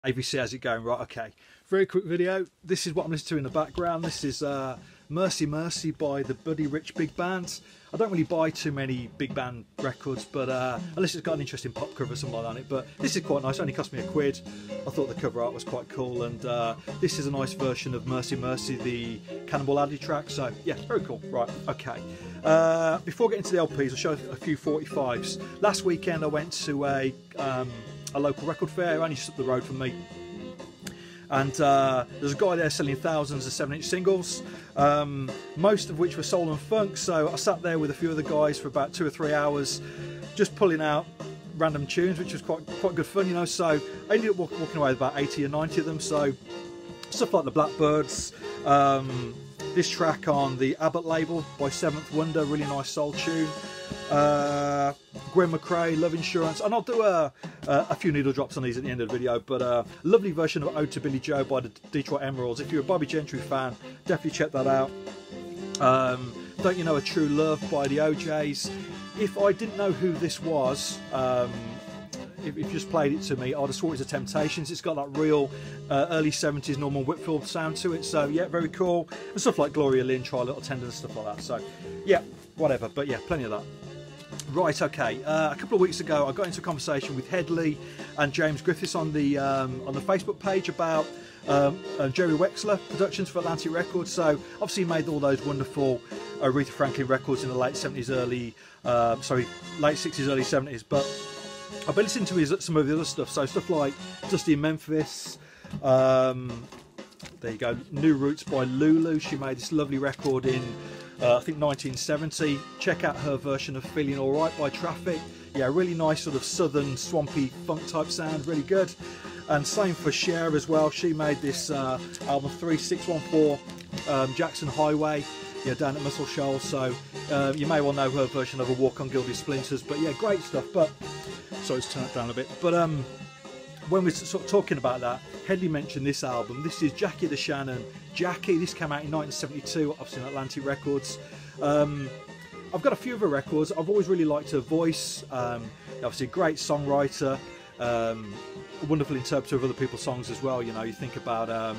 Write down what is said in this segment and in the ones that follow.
AVC, how's it going? Right, okay. Very quick video. This is what I'm listening to in the background. This is Mercy Mercy by the Buddy Rich Big Band. I don't really buy too many big band records, but unless it's got an interesting pop cover or something like that on it. But this is quite nice. It only cost me £1. I thought the cover art was quite cool, and this is a nice version of Mercy Mercy, the Cannonball Adderley track. So yeah, very cool. Right, okay. Before getting to the LPs, I'll show a few 45s. Last weekend I went to a local record fair, only just up the road from me. And there's a guy there selling thousands of 7-inch singles, most of which were soul and funk. So I sat there with a few of the guys for about 2 or 3 hours, just pulling out random tunes, which was quite good fun, you know. So I ended up walking away with about 80 or 90 of them. So stuff like the Blackbirds, this track on the Abbott label by Seventh Wonder, really nice soul tune. Gwen McRae, Love Insurance, and I'll do a few needle drops on these at the end of the video, but a lovely version of Ode to Billy Joe by the Detroit Emeralds. If you're a Bobby Gentry fan, definitely check that out. Don't You Know a True Love by the OJs. If I didn't know who this was, if you just played it to me, I'd have thought it was the Temptations. It's got that real early 70s Norman Whitfield sound to it, so yeah, very cool. And stuff like Gloria Lynn, Try a Little Tender and stuff like that, so yeah, whatever, but yeah, plenty of that. Right, okay. A couple of weeks ago, I got into a conversation with Headley and James Griffiths on the Facebook page about Jerry Wexler Productions for Atlantic Records. So obviously, he made all those wonderful Aretha Franklin records in the late 70s, late 60s, early 70s. But I've been listening to some of the other stuff. So stuff like Dusty in Memphis. There you go. New Roots by Lulu. She made this lovely record in I think 1970. Check out her version of Feeling Alright by Traffic. Yeah, really nice sort of southern swampy funk type sound, really good. And same for Cher as well. She made this album 3614 Jackson Highway, yeah, down at Muscle Shoals. So you may well know her version of A Walk on Gilded Splinters. But yeah, great stuff. But sorry, let's turn it down a bit. But when we're sort of talking about that, Headley mentioned this album. This is Jackie the Shannon. Jackie, this came out in 1972, obviously on Atlantic Records. I've got a few of her records. I've always really liked her voice. Obviously a great songwriter, a wonderful interpreter of other people's songs as well. You know, you think about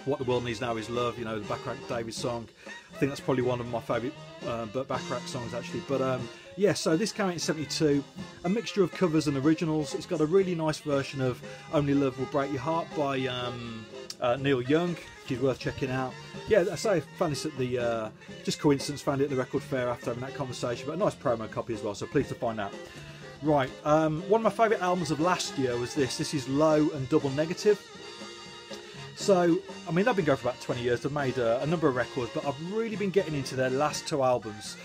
What the World Needs Now Is Love, you know, the Bacharach David song. I think that's probably one of my favourite Burt Bacharach songs actually. But yeah, so this came out in 72, a mixture of covers and originals. It's got a really nice version of Only Love Will Break Your Heart by Neil Young, which is worth checking out. Yeah, I say I found this at the, just coincidence, found it at the record fair after having that conversation, but a nice promo copy as well, so pleased to find out. Right, one of my favourite albums of last year was this. This is Low and Double Negative. So, I mean, they've been going for about 20 years. They've made a number of records, but I've really been getting into their last 2 albums.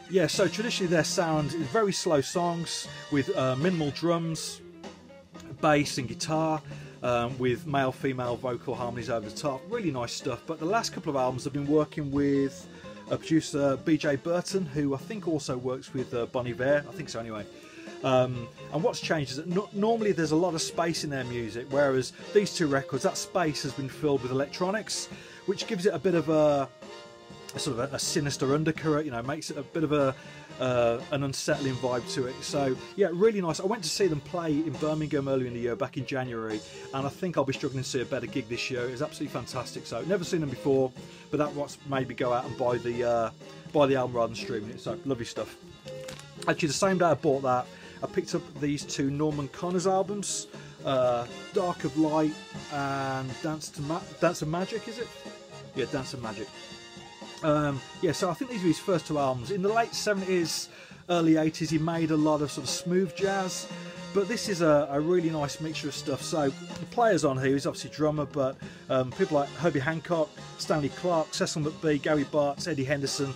Yeah, so traditionally their sound is very slow songs with minimal drums, bass and guitar, with male-female vocal harmonies over the top. Really nice stuff. But the last couple of albums I've been working with a producer, BJ Burton, who I think also works with Bon Iver. I think so anyway. And what's changed is that normally there's a lot of space in their music, whereas these 2 records, that space has been filled with electronics, which gives it a bit of a sort of a sinister undercurrent, you know, makes it a bit of an unsettling vibe to it. So yeah, really nice. I went to see them play in Birmingham earlier in the year, back in January, and I think I'll be struggling to see a better gig this year. It was absolutely fantastic. So never seen them before, but that what's made me go out and buy the album rather than streaming it. So lovely stuff. Actually, the same day I bought that, I picked up these 2 Norman Connors albums, Dark of Light and Dance of Magic, is it? Yeah, Dance of Magic. Yeah, so I think these were his first 2 albums. In the late 70s, early 80s, he made a lot of sort of smooth jazz, but this is a really nice mixture of stuff. So the players on here, he's obviously drummer, but people like Herbie Hancock, Stanley Clarke, Cecil McBee, Gary Bartz, Eddie Henderson.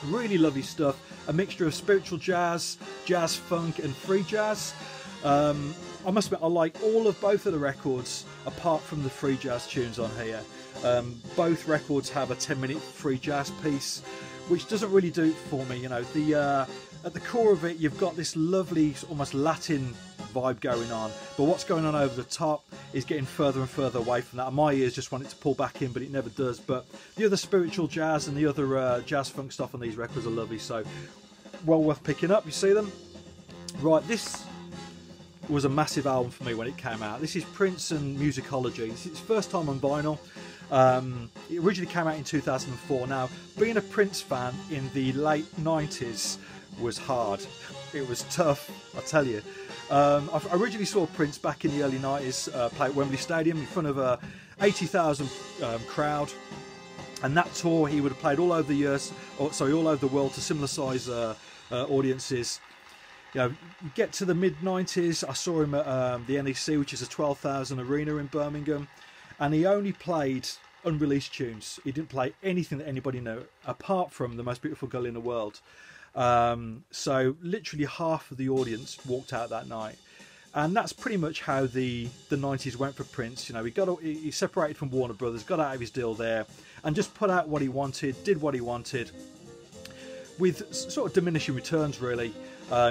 Really lovely stuff. A mixture of spiritual jazz, jazz funk and free jazz. I must admit, I like both of the records apart from the free jazz tunes on here. Both records have a 10-minute free jazz piece, which doesn't really do it for me. You know, at the core of it, you've got this lovely, almost Latin vibe going on, but what's going on over the top is getting further and further away from that. And my ears just want it to pull back in, but it never does. But the other spiritual jazz and the other jazz funk stuff on these records are lovely, so well worth picking up. You see them? Right, this was a massive album for me when it came out. This is Prince and Musicology. This is its first time on vinyl. It originally came out in 2004. Now, being a Prince fan in the late 90s was hard. It was tough, I tell you. I originally saw Prince back in the early 90s play at Wembley Stadium in front of a 80,000 crowd. And that tour, he would have played all over all over the world to similar size audiences. You know, you get to the mid-90s, I saw him at the NEC, which is a 12,000 arena in Birmingham, and he only played unreleased tunes. He didn't play anything that anybody knew, apart from The Most Beautiful Girl in the World. So literally half of the audience walked out that night. And that's pretty much how the 90s went for Prince. You know, he separated from Warner Brothers, got out of his deal there, and just put out what he wanted, did what he wanted, with sort of diminishing returns, really.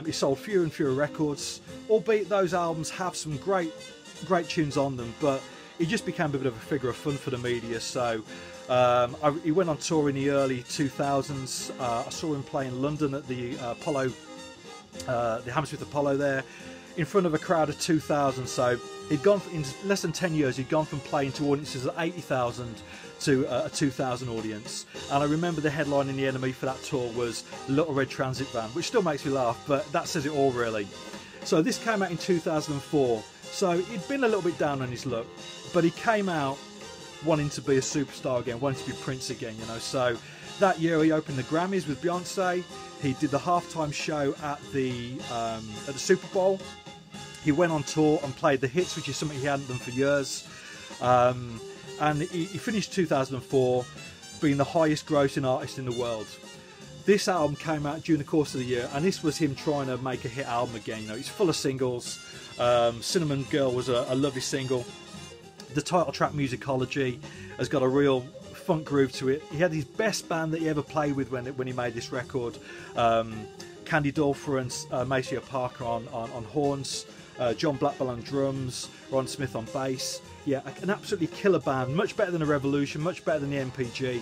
He sold fewer and fewer records, albeit those albums have some great tunes on them, but he just became a bit of a figure of fun for the media. So he went on tour in the early 2000s. I saw him play in London at the Apollo, the Hammersmith Apollo there, in front of a crowd of 2,000. So he'd gone, in less than 10 years, he'd gone from playing to audiences of 80,000 to a 2,000 audience. And I remember the headline in the NME for that tour was Little Red Transit Van, which still makes me laugh, but that says it all, really. So this came out in 2004. So he'd been a little bit down on his luck, but he came out wanting to be a superstar again, wanting to be Prince again, you know. So that year he opened the Grammys with Beyonce. He did the halftime show at the Super Bowl. He went on tour and played the hits, which is something he hadn't done for years. And he finished 2004 being the highest grossing artist in the world. This album came out during the course of the year, and this was him trying to make a hit album again. You know, it's full of singles. Cinnamon Girl was a lovely single. The title track, Musicology, has got a real funk groove to it. He had his best band that he ever played with when he made this record. Candy Dulfer and Maceo Parker on horns. John Blackwell on drums, Ron Smith on bass. Yeah, an absolutely killer band, much better than a Revolution, much better than the MPG.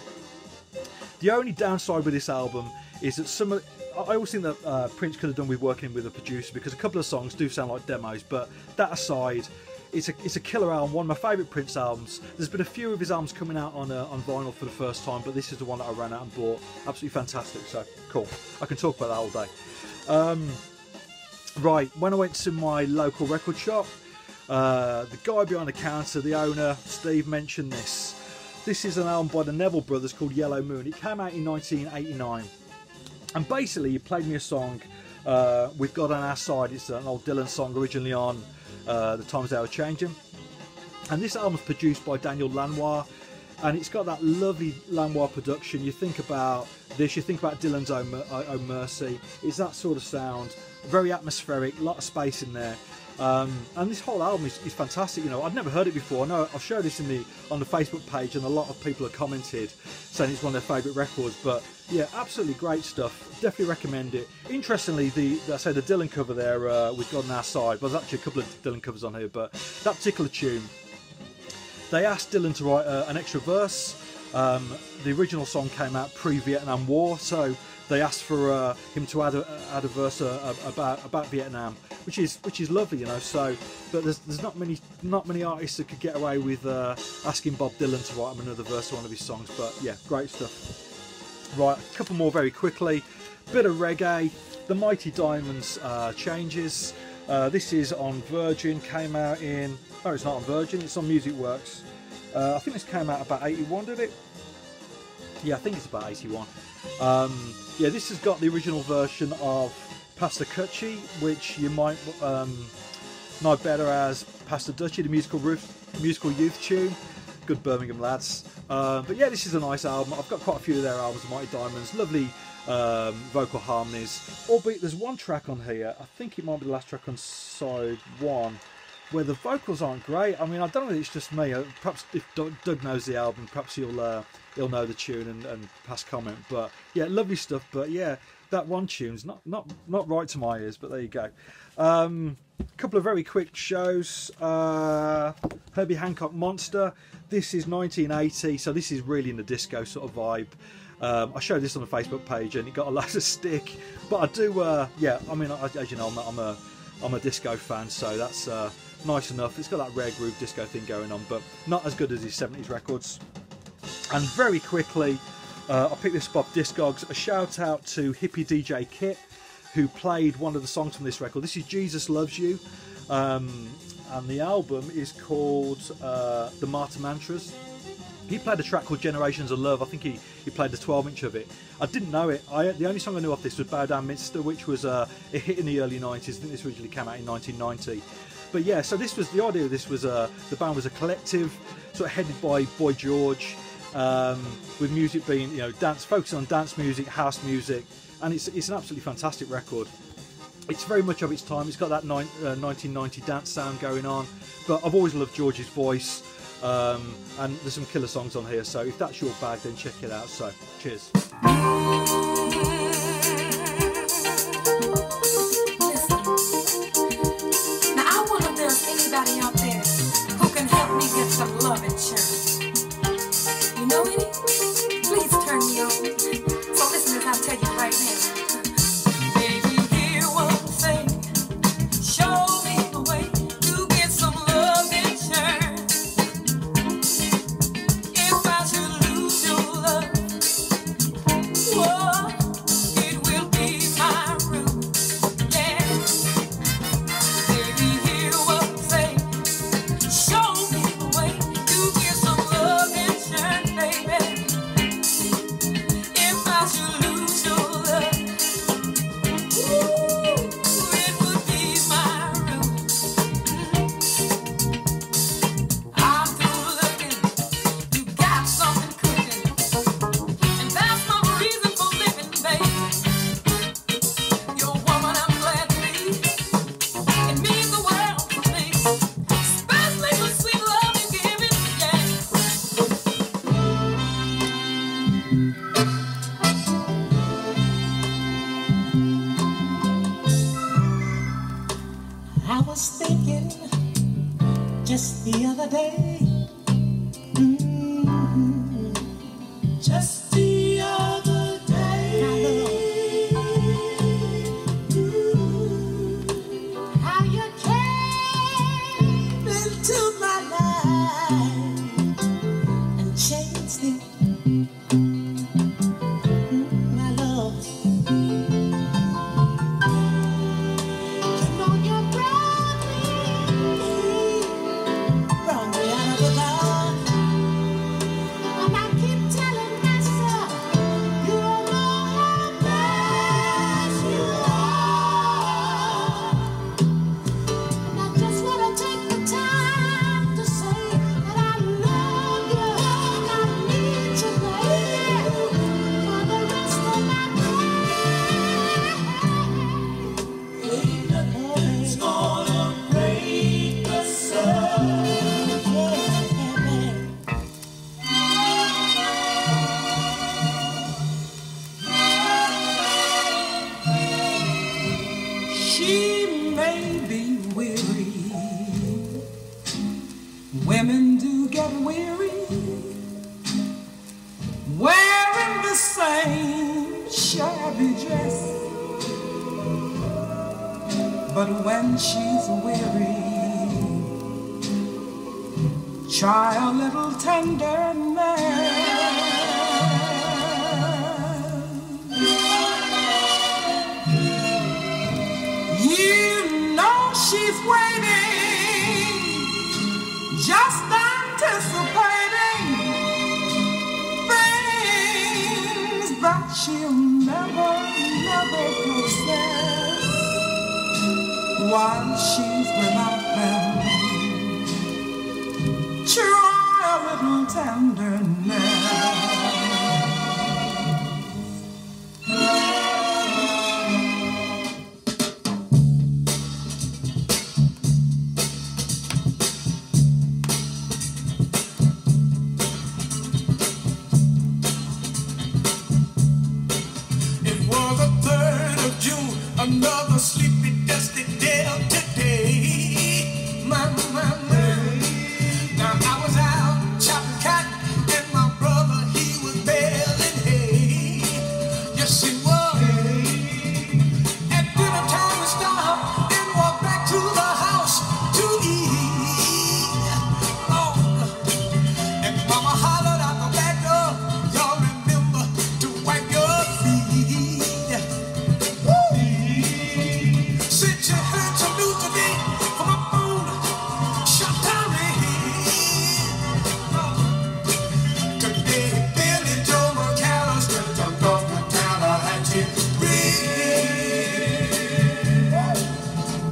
The only downside with this album is that I always think that Prince could have done with working with a producer, because a couple of songs do sound like demos, but that aside, it's a killer album, one of my favourite Prince albums. There's been a few of his albums coming out on vinyl for the first time, but this is the one that I ran out and bought. Absolutely fantastic, so cool. I can talk about that all day. Right, when I went to my local record shop, the guy behind the counter, the owner, Steve, mentioned this. This is an album by the Neville Brothers called Yellow Moon. It came out in 1989. And basically, he played me a song, We've Got On Our Side. It's an old Dylan song originally on The Times They Were Changing. And this album's produced by Daniel Lanois. And it's got that lovely Lanois production. You think about this, you think about Dylan's Oh Mercy. It's that sort of sound. Very atmospheric, a lot of space in there. And this whole album is fantastic. You know, I'd never heard it before. I know I'll show this on the Facebook page, and a lot of people have commented saying it's one of their favourite records. But yeah, absolutely great stuff. Definitely recommend it. Interestingly, the Dylan cover there, We've Got On Our Side. Well, there's actually a couple of Dylan covers on here, but that particular tune, they asked Dylan to write an extra verse. The original song came out pre-Vietnam War, so they asked for him to add a verse about Vietnam, which is lovely, you know. So, but there's not many artists that could get away with asking Bob Dylan to write him another verse of one of his songs. But yeah, great stuff. Right, a couple more very quickly. Bit of reggae. The Mighty Diamonds, Changes. This is on Virgin. Came out in. Oh, it's not on Virgin. It's on Music Works. I think this came out about 81, did it? Yeah, I think it's about 81. Yeah, this has got the original version of Pastor Cutchy, which you might know better as Pastor Dutchy, the musical youth tune. Good Birmingham lads. But yeah, this is a nice album. I've got quite a few of their albums, the Mighty Diamonds. Lovely vocal harmonies. Albeit there's one track on here, I think it might be the last track on side 1, where the vocals aren't great. I mean, I don't know if it's just me. Perhaps if Doug knows the album, perhaps he'll know the tune and pass comment. But yeah, lovely stuff. But yeah, that one tune's not right to my ears. But there you go. A couple of very quick shows. Herbie Hancock Monster. This is 1980, so this is really in the disco sort of vibe. I showed this on the Facebook page and it got a lot of stick. But I do, yeah. I mean, as you know, I'm a I'm a disco fan, so that's nice enough. It's got that rare groove disco thing going on, but not as good as his 70s records. And very quickly, I picked this up off Discogs. A shout out to hippie DJ Kit, who played one of the songs from this record. This is Jesus Loves You, and the album is called The Martyr Mantras. He played a track called Generations of Love. I think he played the 12-inch of it. I didn't know it. The only song I knew off this was Bow Down Minster, which was a hit in the early 90s. I think this originally came out in 1990. But yeah, so this was the idea of this was the band was a collective, sort of headed by Boy George, with music being, you know, focusing on dance music, house music, and it's an absolutely fantastic record. It's very much of its time. It's got that 1990 dance sound going on, but I've always loved George's voice. And there's some killer songs on here, so if that's your bag, then check it out. So, cheers. Listen. Now I wonder if there's anybody out there who can help me get some love insurance. You know any? Please turn me on. So listen as I tell you right now. Baby, hear what I'm saying. Show me the way to get some love insurance. If I should lose your love, whoa, it will be my ruin. Yeah. Baby, hear what I'm saying. Show me the way to get some love insurance, baby. If I should lose your love, ooh, it would be my ruin. I'm through looking, you got something cooking, and that's my reason for living, baby. You're a woman I'm glad to be. It means the world to me, especially for sweet love you give it, yeah. I was thinking just the other day, just the other day, how you came into my life and changed it, my love. You know you brought me out of the dark, and I keep telling myself, you don't know how blessed you are. And I just want to take the time to say that I love you and I need you, baby, for the rest of my days. Ain't nothing's gonna break us up. She may be weary. Women do get weary wearing the same shabby dress. But when she's weary, try a little tenderness. You know she's waiting, just anticipating things that she'll never possess while she